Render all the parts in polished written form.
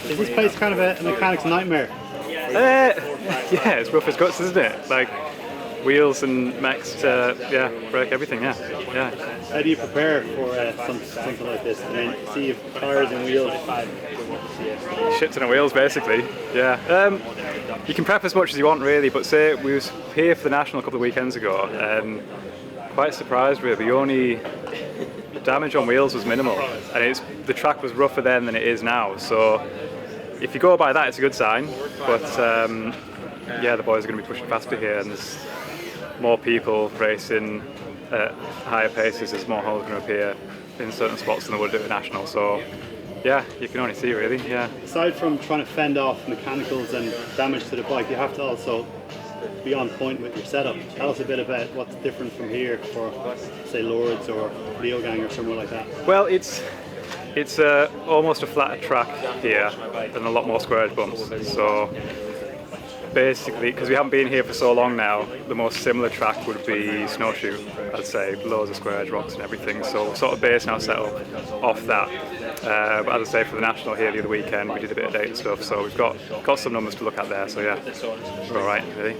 Is this place kind of a mechanic's nightmare? Yeah, it's rough as guts, isn't it? Like wheels and mechs to break everything. Yeah. How do you prepare for something like this? I mean, see if tires and wheels. Shit ton of wheels, basically. Yeah. You can prep as much as you want, really. But say we was here for the national a couple of weekends ago, and quite surprised really. The only damage on wheels was minimal, and the track was rougher then than it is now. So if you go by that, it's a good sign. But yeah, the boys are going to be pushing faster here, and there's more people racing at higher paces. There's more holes going to appear in certain spots than there would at the national. So yeah, you can only see really. Yeah. Aside from trying to fend off mechanicals and damage to the bike, you have to also be on point with your setup. Tell us a bit about what's different from here for, say, Lourdes or Leogang or somewhere like that. Well, it's almost a flatter track here and a lot more square edge bumps. So basically, because we haven't been here for so long now, the most similar track would be Snowshoe, I'd say. Loads of square edge rocks and everything. So sort of basing our setup off that. But as I say, for the national here the other weekend, we did a bit of date stuff. So we've got some numbers to look at there. So yeah, we're all right, really.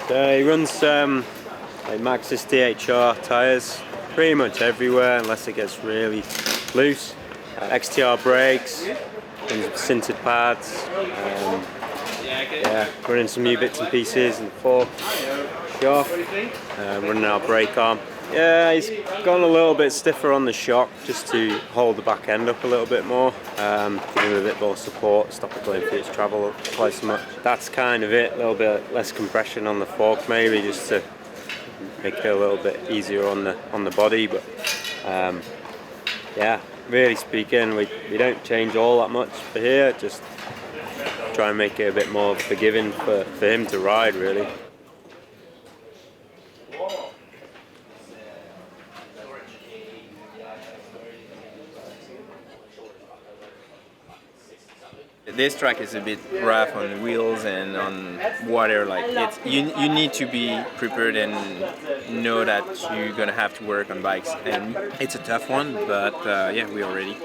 So he runs like Maxxis DHR tyres pretty much everywhere unless it gets really loose. XTR brakes, and sintered pads. Yeah, running some new bits and pieces and fork shock. Running our brake arm. Yeah, he's gone a little bit stiffer on the shock just to hold the back end up a little bit more, give him a bit more support, stop it going through its travel quite so much. That's kind of it, a little bit less compression on the fork maybe, just to make it a little bit easier on the body. But yeah, really speaking, we don't change all that much for here, just try and make it a bit more forgiving for him to ride really. This track is a bit rough on the wheels and on water. Like you need to be prepared and know that you're gonna have to work on bikes, and it's a tough one. But yeah, we are ready.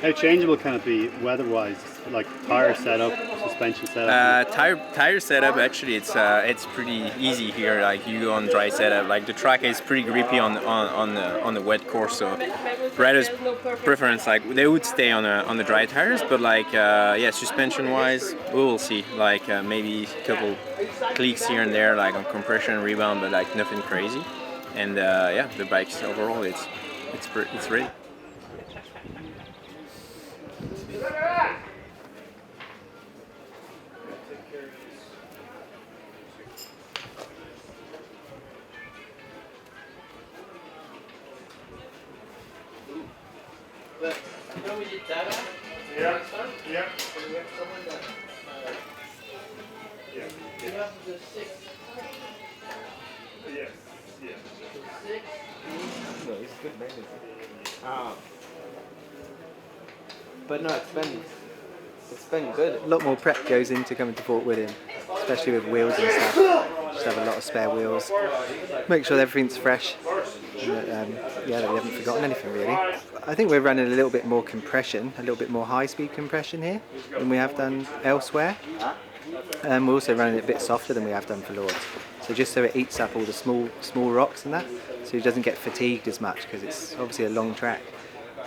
How changeable can it be weather-wise? Like tire setup, suspension setup? Tire setup, actually, it's pretty easy here. Like you go on dry setup. Like the track is pretty grippy on the wet course. So riders' preference, like they would stay on the dry tires. But like yeah, suspension-wise, we will see. Like maybe a couple clicks here and there, like on compression and rebound, but like nothing crazy. And yeah, the bikes overall, it's ready. Yeah. But no, it's been good. A lot more prep goes into coming to Fort William, especially with wheels and stuff. Just have a lot of spare wheels. Make sure everything's fresh. And, yeah, that we haven't forgotten anything really. I think we're running a little bit more compression, a little bit more high-speed compression here than we have done elsewhere. We're also running it a bit softer than we have done for Lourdes. So just so it eats up all the small rocks and that, so it doesn't get fatigued as much, because it's obviously a long track.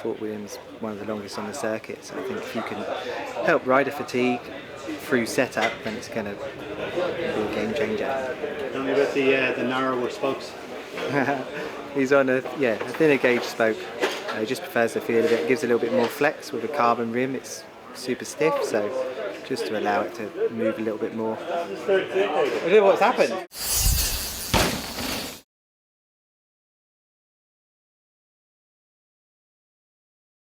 Fort William's one of the longest on the circuit, so I think if you can help rider fatigue through setup, then it's going to be a game changer. Tell me about the narrower spokes. He's on a thinner gauge spoke. He just prefers the feel of it. It gives a little bit more flex with a carbon rim. It's super stiff, so just to allow it to move a little bit more. I don't know what's happened.